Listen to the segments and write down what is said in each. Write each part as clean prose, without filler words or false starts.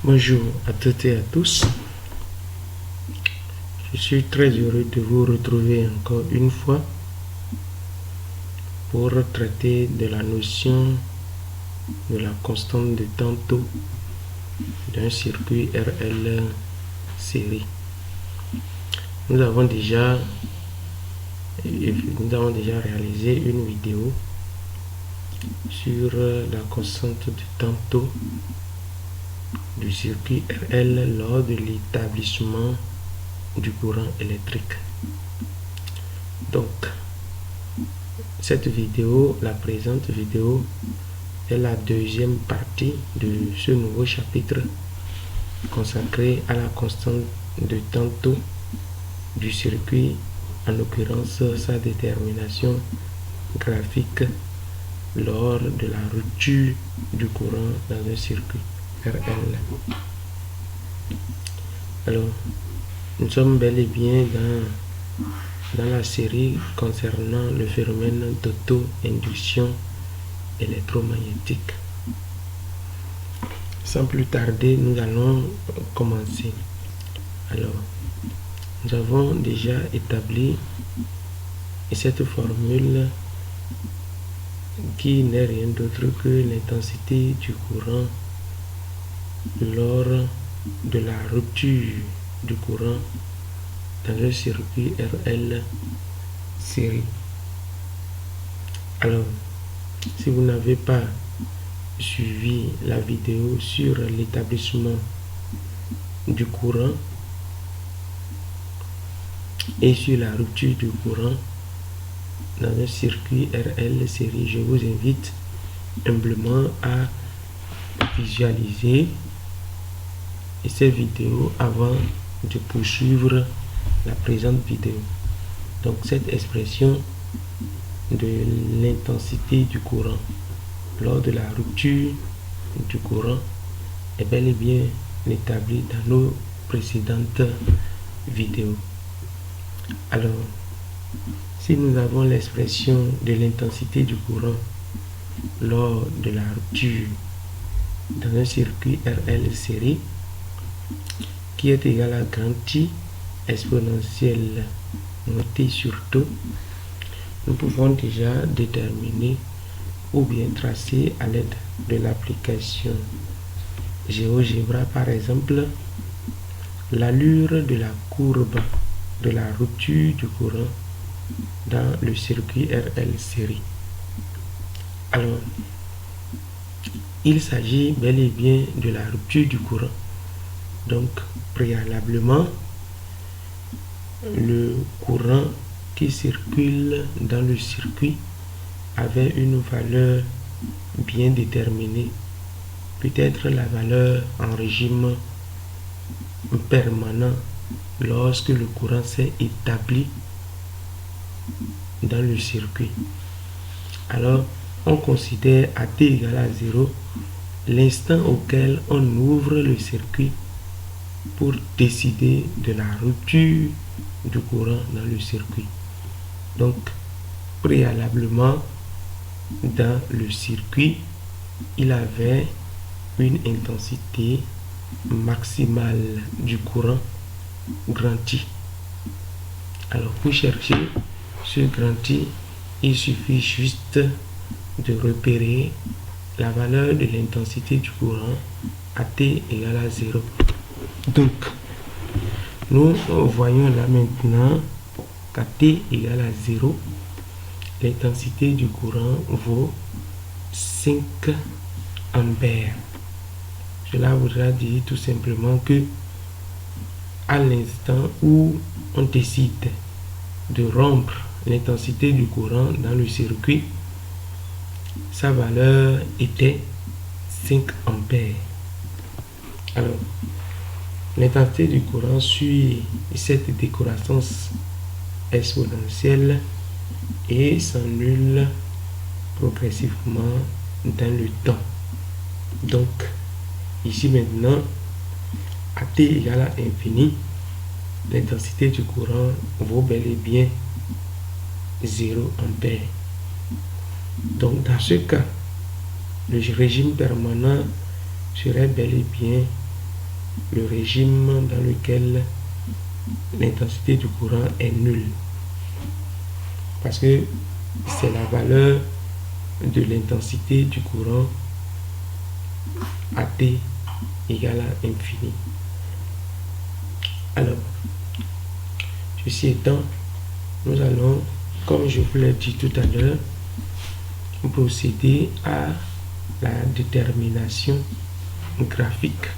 Bonjour à toutes et à tous. Je suis très heureux de vous retrouver encore une fois pour traiter de la notion de la constante de tantôt d'un circuit RL série. Nous avons déjà réalisé une vidéo sur la constante de tantôt du circuit RL lors de l'établissement du courant électrique. Donc, cette vidéo, la présente vidéo, est la deuxième partie de ce nouveau chapitre consacré à la constante de tantôt du circuit, en l'occurrence sa détermination graphique lors de la rupture du courant dans un circuit RL. Alors, nous sommes bel et bien dans la série concernant le phénomène d'auto-induction électromagnétique. Sans plus tarder, nous allons commencer. Alors, nous avons déjà établi cette formule qui n'est rien d'autre que l'intensité du courant lors de la rupture du courant dans le circuit RL série. Alors, si vous n'avez pas suivi la vidéo sur l'établissement du courant et sur la rupture du courant dans un circuit RL série, je vous invite humblement à visualiser ces vidéos avant de poursuivre la présente vidéo. Donc cette expression de l'intensité du courant lors de la rupture du courant est bel et bien établie dans nos précédentes vidéos. Alors, si nous avons l'expression de l'intensité du courant lors de la rupture dans un circuit RL série qui est égal à grand I exponentielle montée sur taux, nous pouvons déjà déterminer ou bien tracer à l'aide de l'application GeoGebra par exemple l'allure de la courbe de la rupture du courant dans le circuit RL série. Alors, il s'agit bel et bien de la rupture du courant. Donc, préalablement, le courant qui circule dans le circuit avait une valeur bien déterminée, peut-être la valeur en régime permanent lorsque le courant s'est établi dans le circuit. Alors, on considère à t égale à 0 l'instant auquel on ouvre le circuit pour décider de la rupture du courant dans le circuit. Donc, préalablement, dans le circuit, il avait une intensité maximale du courant grand I. Alors, pour chercher ce grand I, il suffit juste de repérer la valeur de l'intensité du courant à t égale à 0. Donc, nous voyons là maintenant qu'à t égale à 0, l'intensité du courant vaut 5 ampères. Cela voudra dire tout simplement que à l'instant où on décide de rompre l'intensité du courant dans le circuit, sa valeur était 5 ampères. Alors, l'intensité du courant suit cette décroissance exponentielle et s'annule progressivement dans le temps. Donc, ici maintenant, à t égale à infini, l'intensité du courant vaut bel et bien 0 ampère. Donc, dans ce cas, le régime permanent serait bel et bien le régime dans lequel l'intensité du courant est nulle. Parce que c'est la valeur de l'intensité du courant à T égale à infini. Alors, ceci étant, nous allons, comme je vous l'ai dit tout à l'heure, procéder à la détermination graphique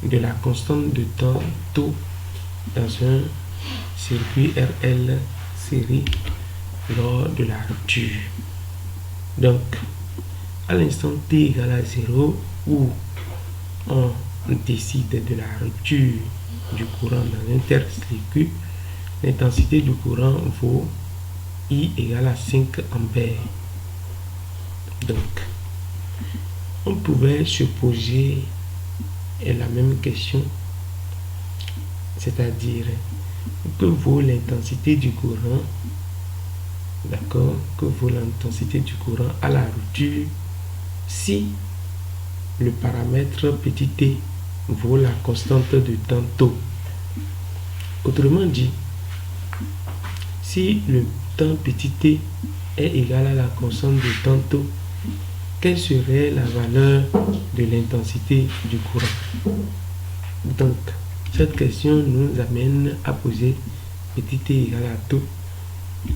de la constante de temps tau dans un circuit RL série lors de la rupture. Donc, à l'instant t égale à 0, où on décide de la rupture du courant dans un tel circuit, l'intensité du courant vaut I égale à 5 ampères. Donc, on pouvait se poser la même question, c'est-à-dire que vaut l'intensité du courant, d'accord, que vaut l'intensité du courant à la rupture si le paramètre petit t vaut la constante de temps tau. Autrement dit, si le temps petit t est égal à la constante de temps tau, quelle serait la valeur de l'intensité du courant? Donc, cette question nous amène à poser petit t égale à tau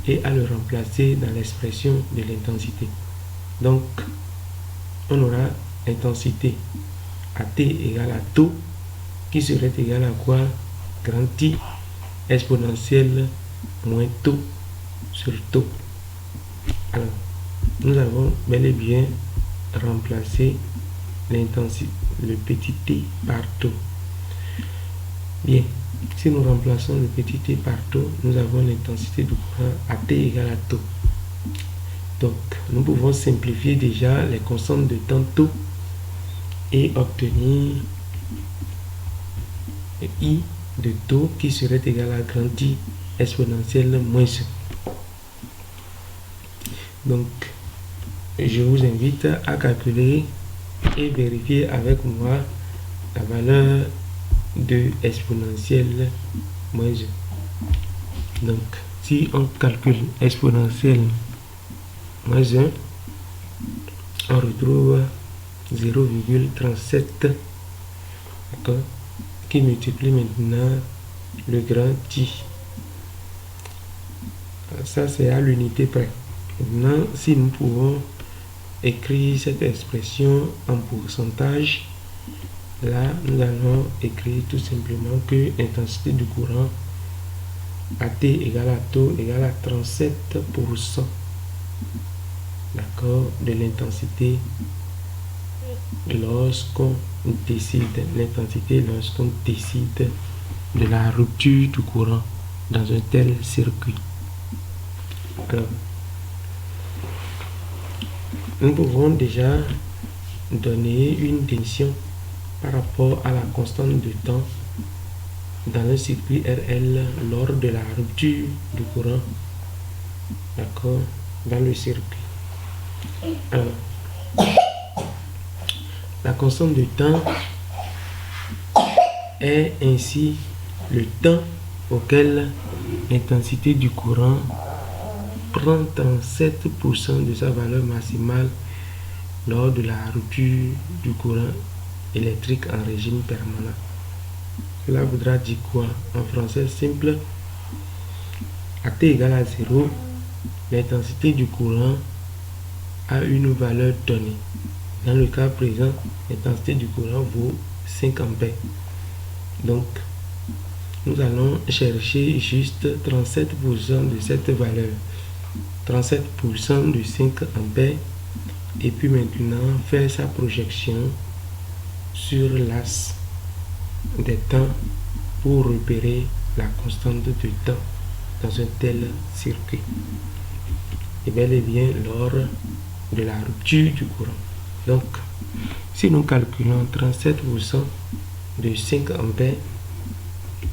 et à le remplacer dans l'expression de l'intensité. Donc, on aura intensité à t égale à tau qui serait égal à quoi? Grand T exponentielle moins tau sur tau. Alors, nous avons bel et bien remplacé l'intensité, le petit t par tau. Bien, si nous remplaçons le petit t par tau, nous avons l'intensité du courant à t égale à tau. Donc, nous pouvons simplifier déjà les constantes de temps tau et obtenir I de tau qui serait égal à grand T exponentielle moins 1. Donc, je vous invite à calculer et vérifier avec moi la valeur de exponentielle moins 1. Donc, si on calcule exponentielle moins 1, on retrouve 0,37, d'accord, qui multiplie maintenant le grand T. Ça, c'est à l'unité près. Maintenant, si nous pouvons écrire cette expression en pourcentage, là, nous allons écrire tout simplement que l'intensité du courant à T égale à tau égale à 37%, d'accord, de l'intensité lorsqu'on décide, lorsqu'on décide de la rupture du courant dans un tel circuit. Alors, nous pouvons déjà donner une définition par rapport à la constante de temps dans le circuit RL lors de la rupture du courant, d'accord, dans le circuit. Alors, la constante de temps est ainsi le temps auquel l'intensité du courant prend 37% de sa valeur maximale lors de la rupture du courant électrique en régime permanent. Cela voudra dire quoi? En français simple, à t égale à 0, l'intensité du courant a une valeur donnée. Dans le cas présent, l'intensité du courant vaut 5 ampères. Donc, nous allons chercher juste 37% de cette valeur. 37% de 5 ampères. Et puis maintenant, faire sa projection sur l'axe des temps pour repérer la constante de temps dans un tel circuit. Et bel et bien lors de la rupture du courant. Donc, si nous calculons 37% de 5 ampères,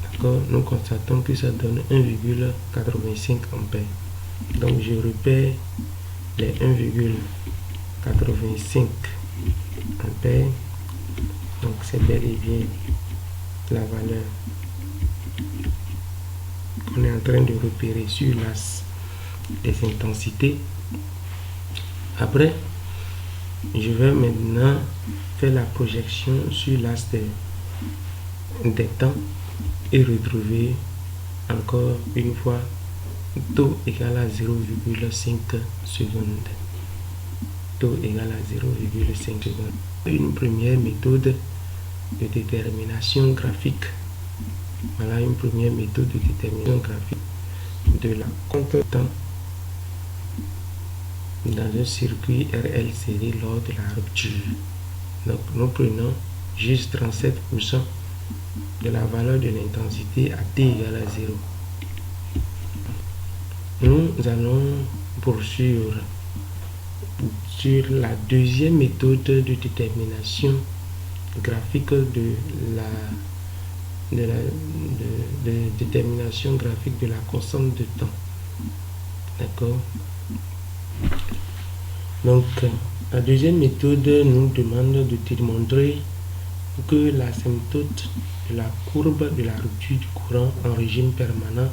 d'accord, nous constatons que ça donne 1,85 ampères. Donc, je repère les 1,85 ampères. Donc, c'est bel et bien la valeur qu'on est en train de repérer sur l'axe des intensités. Après, je vais maintenant faire la projection sur l'axe des temps et retrouver encore une fois taux égal à 0,5 secondes. Taux égal à 0,5 secondes. Une première méthode de détermination graphique. Voilà une première méthode de détermination graphique de la contre-temps dans un circuit RL serré lors de la rupture. Donc nous prenons juste 37% de la valeur de l'intensité à t égale à 0. Nous allons poursuivre sur la deuxième méthode de détermination graphique de détermination graphique de la constante de temps. D'accord? Donc, la deuxième méthode nous demande de démontrer que l'asymptote de la courbe de la rupture du courant en régime permanent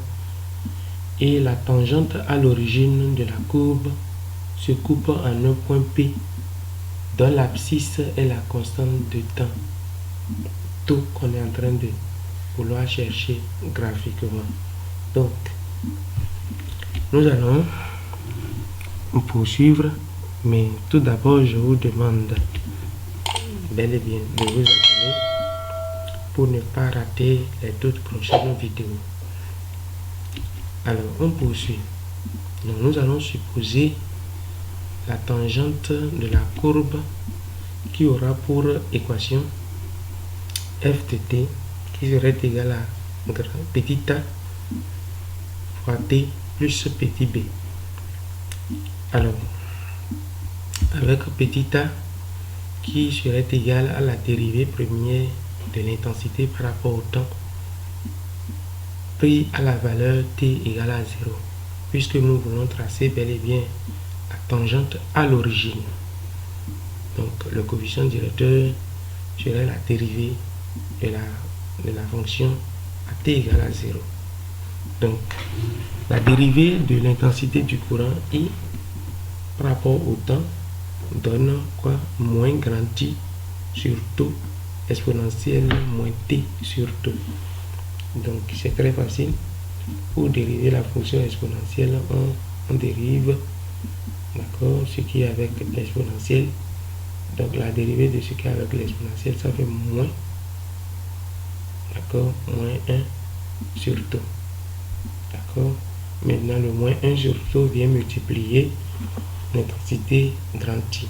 et la tangente à l'origine de la courbe se coupent en un point P dont l'abscisse est la constante de temps. Tout qu'on est en train de vouloir chercher graphiquement. Donc, nous allons poursuivre, mais tout d'abord, je vous demande bel et bien de vous abonner pour ne pas rater les toutes prochaines vidéos. Alors, on poursuit. Donc, nous allons supposer la tangente de la courbe qui aura pour équation f de t qui serait égal à petit a fois t plus petit b. Alors, avec petit a qui serait égal à la dérivée première de l'intensité par rapport au temps pris à la valeur t égale à 0, puisque nous voulons tracer bel et bien la tangente à l'origine. Donc le coefficient directeur serait la dérivée de la fonction à t égale à 0. Donc la dérivée de l'intensité du courant I par rapport au temps donne quoi? Moins grand T sur taux exponentielle moins T sur taux. Donc c'est très facile. Pour dériver la fonction exponentielle, on dérive, d'accord, ce qui est avec l'exponentielle. Donc la dérivée de ce qui est avec l'exponentielle, ça fait moins, d'accord, moins 1 sur taux. D'accord. Maintenant le moins 1 sur taux vient multiplier l'intensité grand T.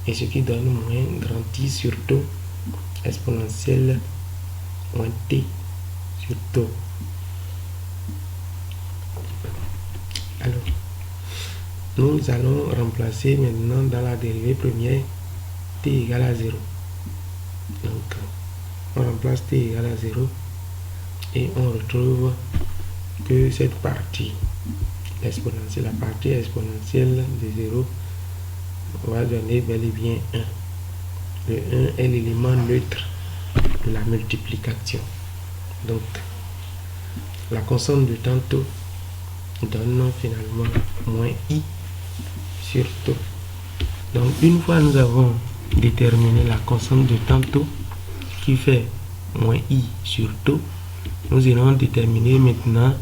Et ce qui donne moins grand T sur taux exponentielle moins T sur taux. Alors, nous allons remplacer maintenant dans la dérivée première t égale à 0. Donc, on remplace t égale à 0 et on retrouve que cette partie exponentielle, la partie exponentielle de 0 va donner bel et bien 1. Le 1 est l'élément neutre de la multiplication. Donc, la constante de tantôt donne finalement moins I sur taux. Donc, une fois nous avons déterminé la constante de tantôt qui fait moins I sur taux, nous allons déterminer maintenant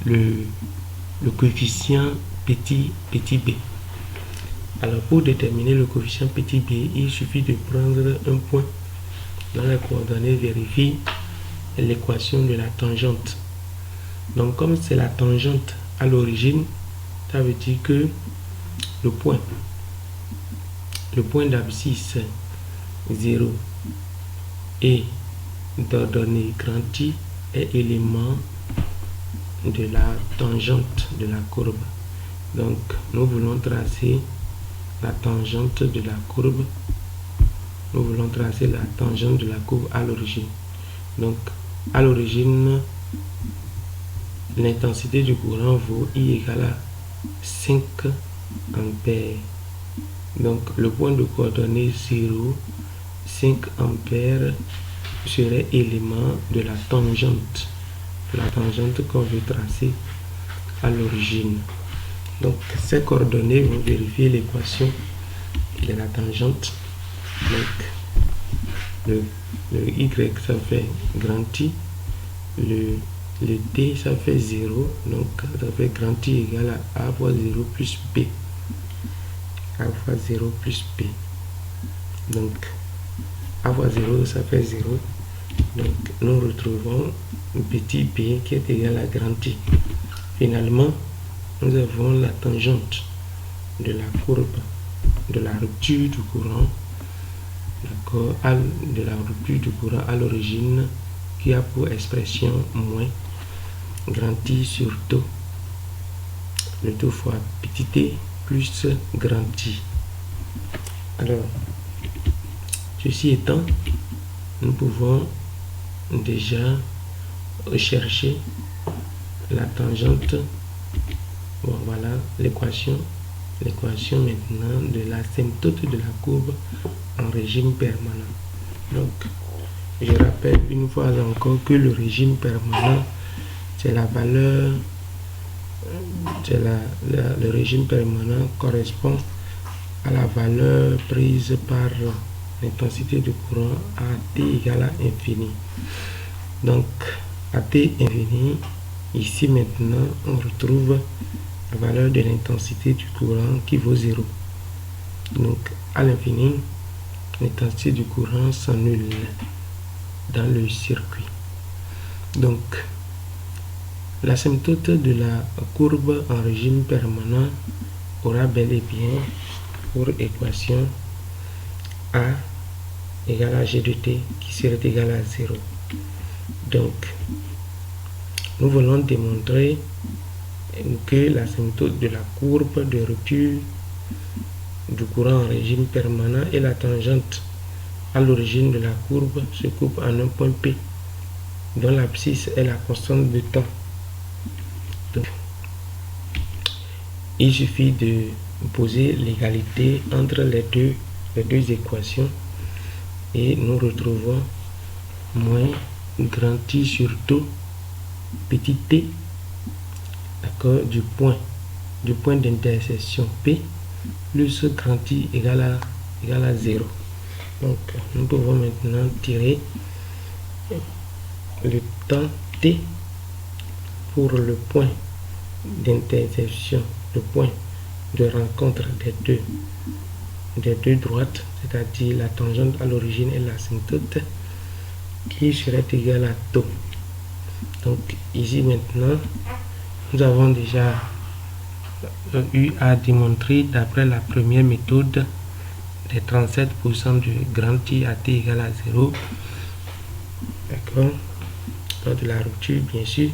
le coefficient petit b. Alors, pour déterminer le coefficient petit b, il suffit de prendre un point dans les coordonnées vérifient l'équation de la tangente. Donc, comme c'est la tangente à l'origine, ça veut dire que le point d'abscisse 0 et d'ordonnée grand T est élément de la tangente de la courbe. Donc, nous voulons tracer la tangente de la courbe. Nous voulons tracer la tangente de la courbe à l'origine. Donc, à l'origine, l'intensité du courant vaut I égale à 5 ampères. Donc, le point de coordonnée 0, 5 ampères serait élément de la tangente qu'on veut tracer à l'origine. Donc ces coordonnées vont vérifier l'équation de la tangente. Donc le y ça fait grand I, le t ça fait 0, donc ça fait grand I égale à a fois 0 plus b, a fois 0 plus b. Donc a fois 0 ça fait 0, donc nous retrouvons petit b qui est égal à grand I. Finalement nous avons la tangente de la courbe de la rupture du courant, d'accord, de la rupture du courant à l'origine, qui a pour expression moins grand I sur taux, le taux fois petit t plus grand I. Alors, ceci étant, nous pouvons déjà rechercher la tangente. Bon, voilà l'équation maintenant de l'asymptote de la courbe en régime permanent. Donc, je rappelle une fois encore que le régime permanent, c'est la valeur, le régime permanent correspond à la valeur prise par l'intensité du courant à t égale à infini. Donc, à t infini, ici maintenant, on retrouve la valeur de l'intensité du courant qui vaut 0. Donc, à l'infini, l'intensité du courant s'annule dans le circuit. Donc, l'asymptote de la courbe en régime permanent aura bel et bien pour équation A égale à G de t qui serait égal à 0. Donc, nous voulons démontrer que l'asymptote de la courbe de rupture du courant en régime permanent et la tangente à l'origine de la courbe se coupe en un point P dont l'abscisse est la constante de temps. Donc, il suffit de poser l'égalité entre les deux équations et nous retrouvons moins grand I sur taux petit t, d'accord, du point d'intersection P plus grand I égale à 0. Donc nous pouvons maintenant tirer le temps t pour le point d'intersection, le point de rencontre des deux droites, c'est-à-dire la tangente à l'origine et l'asymptote, qui serait égal à taux. Donc ici maintenant, nous avons déjà eu à démontrer d'après la première méthode des 37% de grand I à t égale à 0, d'accord, lors de la rupture bien sûr,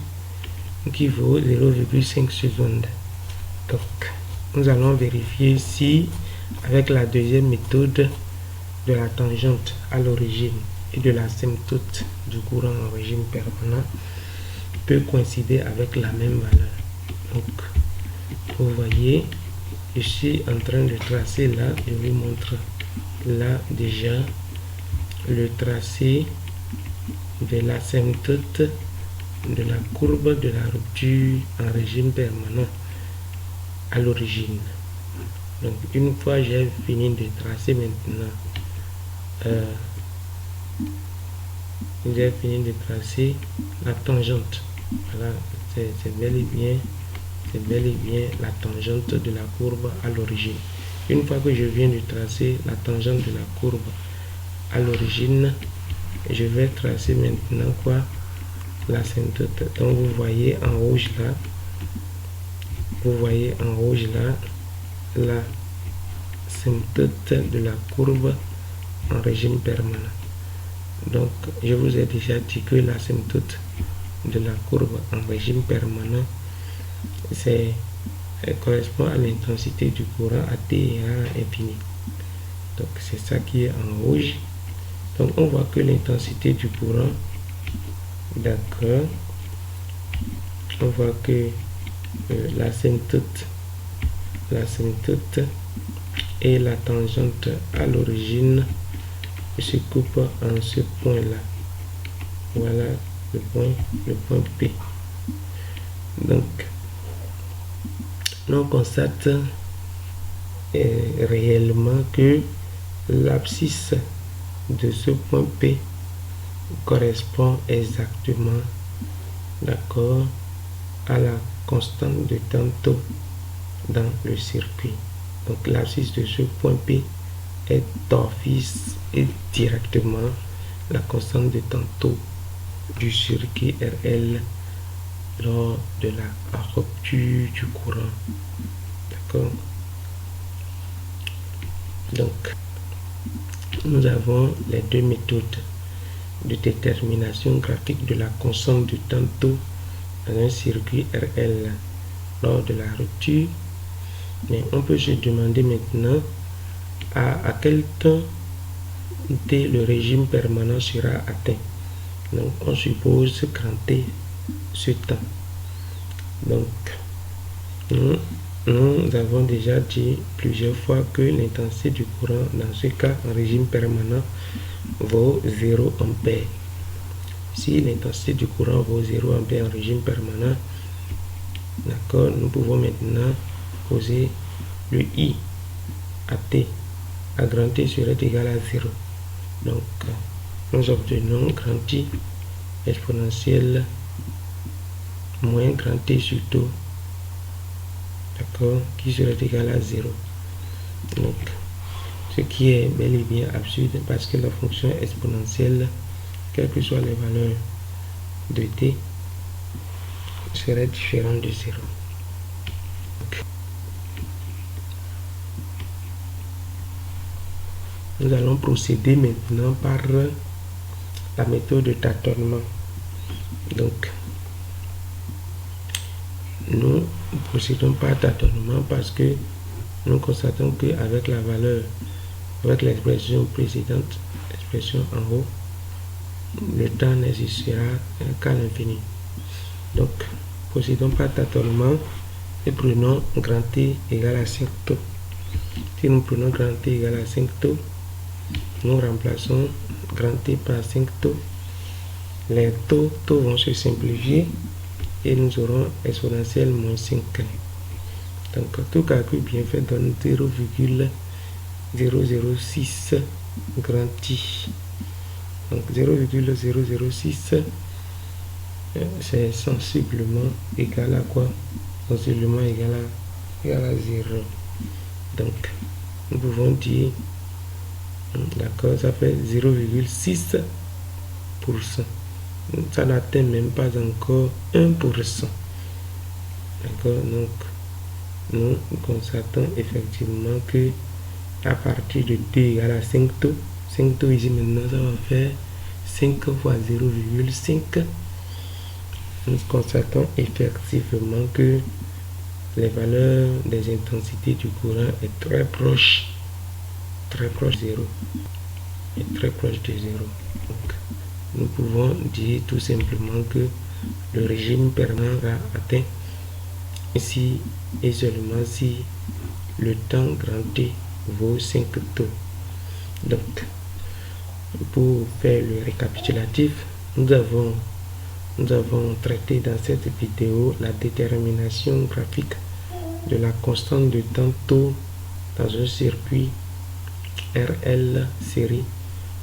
qui vaut 0,5 secondes. Donc nous allons vérifier si avec la deuxième méthode de la tangente à l'origine et de l'asymptote du courant en régime permanent peut coïncider avec la même valeur. Donc vous voyez, je suis en train de tracer là, je vous montre là déjà le tracé de l'asymptote de la courbe de la rupture en régime permanent à l'origine. Donc une fois j'ai fini de tracer maintenant, j'ai fini de tracer la tangente. Voilà, c'est bel et bien la tangente de la courbe à l'origine. Une fois que je viens de tracer la tangente de la courbe à l'origine, je vais tracer maintenant quoi? L'asymptote. Donc vous voyez en rouge là, l'asymptote de la courbe en régime permanent. Donc je vous ai déjà dit que l'asymptote de la courbe en régime permanent, correspond à l'intensité du courant à t égale à infini. Donc c'est ça qui est en rouge. Donc on voit que l'intensité du courant, d'accord, on voit que l'asymptote et la tangente à l'origine se coupent en ce point là. Voilà le point P. Donc, on constate réellement que l'abscisse de ce point P correspond exactement, d'accord, à la constante de tantôt dans le circuit. Donc l'abscisse de ce point P est d'office et directement la constante de tantôt du circuit RL lors de la rupture du courant. D'accord. Donc, nous avons les deux méthodes de détermination graphique de la constante de tantôt dans un circuit RL lors de la rupture. Mais on peut se demander maintenant à quel temps T le régime permanent sera atteint. Donc, on suppose grand T ce temps. Donc, nous avons déjà dit plusieurs fois que l'intensité du courant dans ce cas en régime permanent vaut 0 ampère. Si l'intensité du courant vaut 0 ampère en régime permanent, d'accord, nous pouvons maintenant poser le I à T. À grand T serait égal à 0. Donc, nous obtenons grand I exponentielle moins grand T sur tau, d'accord, qui serait égal à 0. Donc, ce qui est bel et bien absurde parce que la fonction exponentielle, quelles que soient les valeurs de T, serait différente de 0. Nous allons procéder maintenant par la méthode de tâtonnement. Donc, nous procédons par tâtonnement parce que nous constatons qu'avec la valeur, avec l'expression précédente, l'expression en haut, le temps n'existera qu'à l'infini. Donc, procédons par tâtonnement et prenons grand T égale à 5 tau. Si nous prenons grand T égale à 5 tau, nous remplaçons grand T par 5 tau. Les taux vont se simplifier et nous aurons exponentielle moins 5. Donc, tout calcul bien fait donne 0,006 grand I. Donc, 0,006, c'est sensiblement égal à quoi? Sensiblement égal à 0. Donc, nous pouvons dire, d'accord, ça fait 0,6%. Ça n'atteint même pas encore 1%. D'accord, donc nous constatons effectivement que à partir de T égale à 5 tau, 5 tau ici maintenant ça va faire 5 fois 0,5. Nous constatons effectivement que les valeurs des intensités du courant est très proche de 0. Est très proche de 0. Donc, nous pouvons dire tout simplement que le régime permanent sera atteint si et seulement si le temps grand T vaut 5 tau. Donc, pour faire le récapitulatif, nous avons traité dans cette vidéo la détermination graphique de la constante de temps tau dans un circuit RL série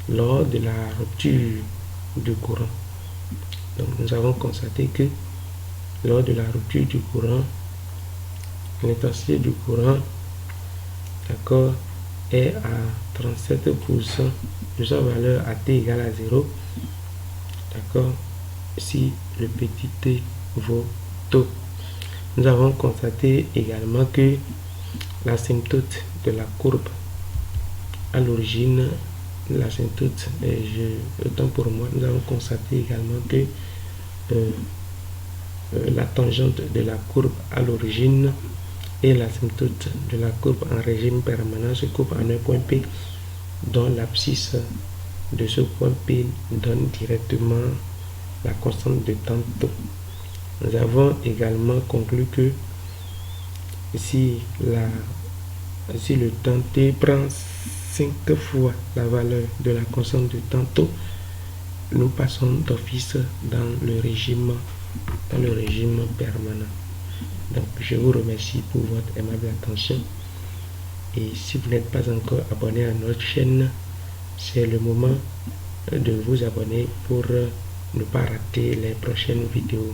lors de la rupture du courant. Donc nous avons constaté que lors de la rupture du courant, l'intensité du courant, d'accord, est à 37% de sa valeur à T égale à 0, d'accord, si le petit t vaut tau. Nous avons constaté également que l'asymptote de la courbe à l'origine, l'asymptote, autant pour moi, nous avons constaté également que la tangente de la courbe à l'origine et l'asymptote de la courbe en régime permanent se coupent en un point P, dont l'abscisse de ce point P donne directement la constante de temps tau. Nous avons également conclu que si le temps t prend 5 fois la valeur de la constante de temps tau, nous passons d'office dans le régime permanent. Donc, je vous remercie pour votre aimable attention. Et si vous n'êtes pas encore abonné à notre chaîne, c'est le moment de vous abonner pour ne pas rater les prochaines vidéos.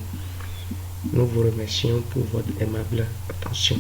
Nous vous remercions pour votre aimable attention.